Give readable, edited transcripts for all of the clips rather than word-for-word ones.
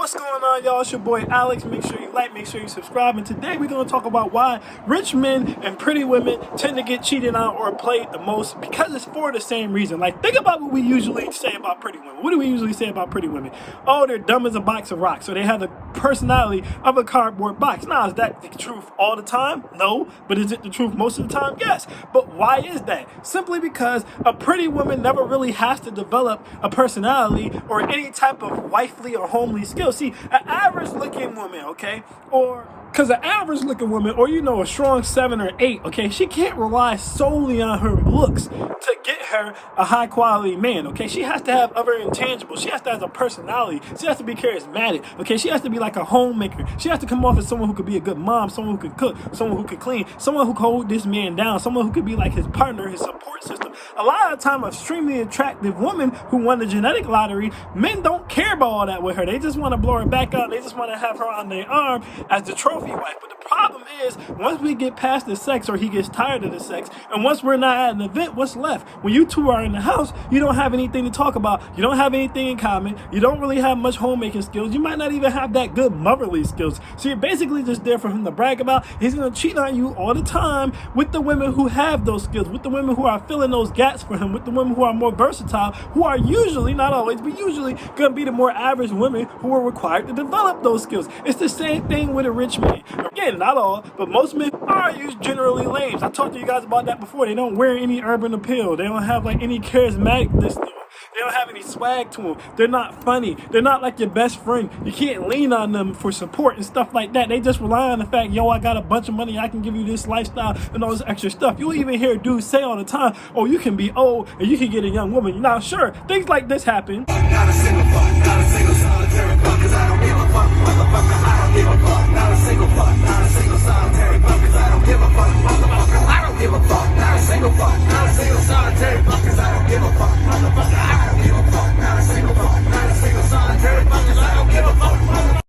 What's going on, y'all? It's your boy Alex. Make sure you like, make sure you subscribe. And today we're going to talk about why rich men and pretty women tend to get cheated on or played the most, because it's for the same reason. Like, think about what we usually say about pretty women. What do we usually say about pretty women? Oh, they're dumb as a box of rocks, so they have the personality of a cardboard box. Now, is that the truth all the time? No. But is it the truth most of the time? Yes. But why is that? Simply because a pretty woman never really has to develop a personality or any type of wifely or homely skill. See, an average looking woman, okay, or because an average looking woman, or a strong 7 or 8, okay, she can't rely solely on her looks to get her a high quality man, okay? She has to have other intangibles. She has to have a personality. She has to be charismatic, okay? She has to be like a homemaker. She has to come off as someone who could be a good mom, someone who could cook, someone who could clean, someone who could hold this man down, someone who could be like his partner, his support system. A lot of the time, an extremely attractive woman who won the genetic lottery, men don't care about all that with her. They just want to blow her back up. They just want to have her on their arm as the trophy wife. But the problem is, once we get past the sex, or he gets tired of the sex, and once we're not at an event, what's left? When you two are in the house, you don't have anything to talk about. You don't have anything in common. You don't really have much homemaking skills. You might not even have that good motherly skills. So you're basically just there for him to brag about. He's going to cheat on you all the time with the women who have those skills, with the women who are filling those gaps for him, with the women who are more versatile, who are usually, not always, but usually going to be the more average women who are required to develop those skills. It's the same thing with a rich man. Again, not all, but most men are generally lame. I talked to you guys about that before. They don't wear any urban appeal. They don't have like any charismaticness to them. They don't have any swag to them. They're not funny. They're not like your best friend. You can't lean on them for support and stuff like that. They just rely on the fact, yo, I got a bunch of money. I can give you this lifestyle and all this extra stuff. You'll even hear dudes say all the time, oh, you can be old and you can get a young woman. Now, sure, things like this happen. Not a single fuck, not a single solitary fuck, cause I don't give a fuck, motherfucker, I don't give a fuck. Not a single fuck, not a single solitary fuck, cause I don't give a fuck, motherfucker, I don't give a fuck. Not a single fuck, not a single solitary fuck, cause I don't give a fuck, motherfucker, I don't give a fuck. Not a single fuck, not a single solitary fuck, cause I don't give a fuck, motherfucker.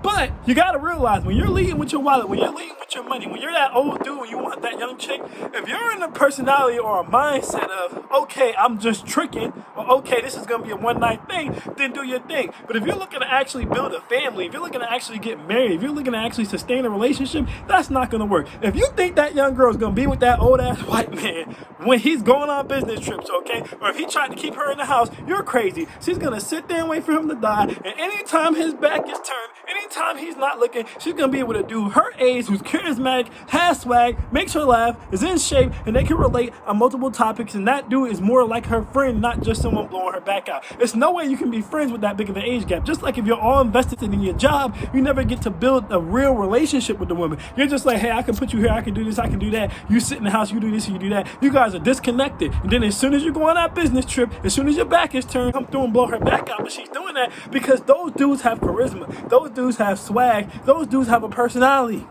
But you gotta realize, when you're leading with your wallet, when you're leading with your money, when you're that old dude and you want that young chick, if you're in a personality or a mindset of, okay, I'm just tricking, or okay, this is gonna be a one-night thing, then do your thing. But if you're looking to actually build a family, if you're looking to actually get married, if you're looking to actually sustain a relationship, that's not gonna work. If you think that young girl is gonna be with that old-ass white man when he's going on business trips, okay, or if he tried to keep her in the house, you're crazy. She's gonna sit there and wait for him to die, and anytime his back is turned, anytime he's not looking, she's gonna be able to do her age, who's charismatic, has swag, makes her laugh, is in shape, and they can relate on multiple topics, and that dude is more like her friend, not just someone blowing her back out. There's no way you can be friends with that big of an age gap. Just like if you're all invested in your job, you never get to build a real relationship with the woman. You're just like, hey, I can put you here, I can do this, I can do that. You sit in the house, you do this, you do that. You guys are disconnected. And then as soon as you go on that business trip, as soon as your back is turned, come through and blow her back out. But she's doing that because those dudes have charisma. Those dudes have swag. Those dudes have a personality.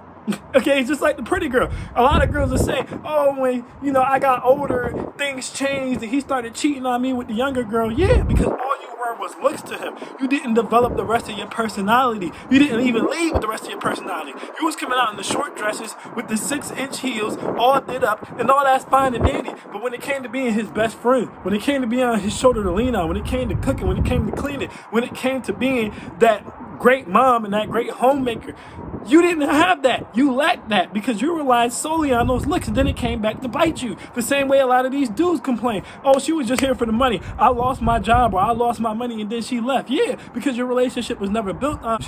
Okay, it's just like the pretty girl. A lot of girls are saying, oh, when, I got older, things changed and he started cheating on me with the younger girl. Yeah, because all you were was looks to him. You didn't develop the rest of your personality. You didn't even lead with the rest of your personality. You was coming out in the short dresses with the 6-inch heels, all did up, and all that's fine and dandy. But when it came to being his best friend, when it came to being on his shoulder to lean on, when it came to cooking, when it came to cleaning, when it came to being that great mom and that great homemaker, you didn't have that. You lacked that because you relied solely on those looks, and then it came back to bite you. The same way a lot of these dudes complain, oh, she was just here for the money. I lost my job, or I lost my money and then she left. Yeah, because your relationship was never built on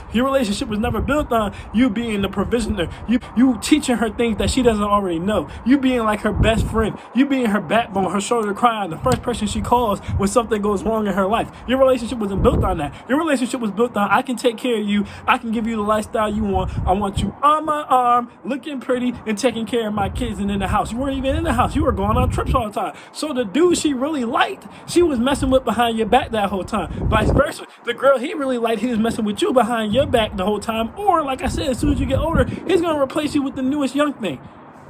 you being the provisioner, you teaching her things that she doesn't already know, you being like her best friend, you being her backbone, her shoulder to cry on, the first person she calls when something goes wrong in her life. Your relationship wasn't built on that. Your relationship was built on, I can take care of you, I can give you the lifestyle you want, I want you on my arm, looking pretty, and taking care of my kids and in the house. You weren't even in the house. You were going on trips all the time. So the dude she really liked, she was messing with behind your back that whole time. Vice versa. The girl he really liked, he was messing with you behind your back the whole time. Or, like I said, as soon as you get older, he's going to replace you with the newest young thing.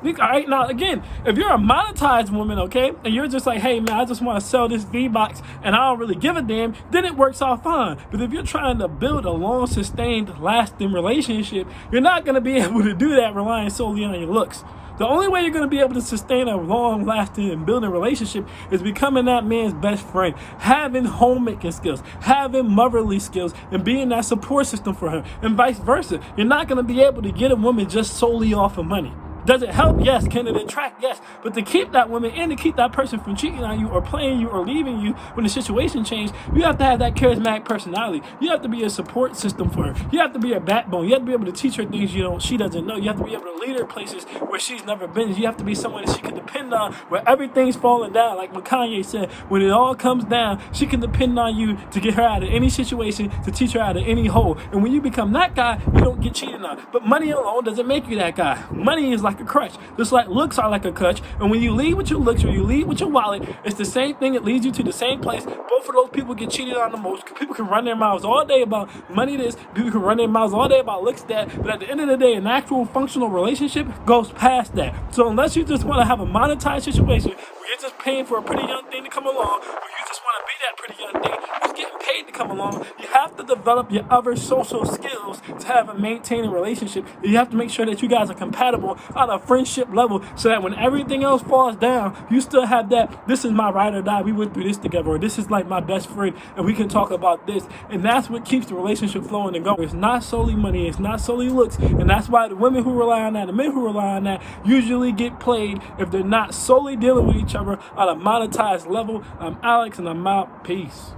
All right, now again, if you're a monetized woman, okay, and you're just like, hey man, I just want to sell this V-Box and I don't really give a damn, then it works out fine. But if you're trying to build a long, sustained, lasting relationship, you're not going to be able to do that relying solely on your looks. The only way you're going to be able to sustain a long-lasting and building relationship is becoming that man's best friend, having homemaking skills, having motherly skills, and being that support system for him, and vice versa. You're not going to be able to get a woman just solely off of money. Does it help? Yes. Can it attract? Yes. But to keep that woman and to keep that person from cheating on you or playing you or leaving you when the situation changes, you have to have that charismatic personality. You have to be a support system for her. You have to be a backbone. You have to be able to teach her things she doesn't know. You have to be able to lead her places where she's never been. You have to be someone that she can depend on where everything's falling down. Like what Kanye said, when it all comes down, she can depend on you to get her out of any situation, to teach her out of any hole. And when you become that guy, you don't get cheated on. But money alone doesn't make you that guy. Money is like a crutch, just like looks are like a crutch. And when you lead with your looks or you lead with your wallet, it's the same thing. It leads you to the same place. Both of those people get cheated on the most. People can run their mouths all day about money this, people can run their mouths all day about looks that, but at the end of the day, an actual functional relationship goes past that. So unless you just want to have a monetized situation where you're just paying for a pretty young thing to come along, or you just want to be that pretty young thing who's getting paid to come along, you have to develop your other social skills to have a maintaining relationship. You have to make sure that you guys are compatible on a friendship level so that when everything else falls down, you still have that, this is my ride or die, we went through this together, or this is like my best friend and we can talk about this. And that's what keeps the relationship flowing and going. It's not solely money, it's not solely looks, and that's why the women who rely on that, the men who rely on that, usually get played if they're not solely dealing with each other on a monetized level. I'm Alex and I'm out. Peace.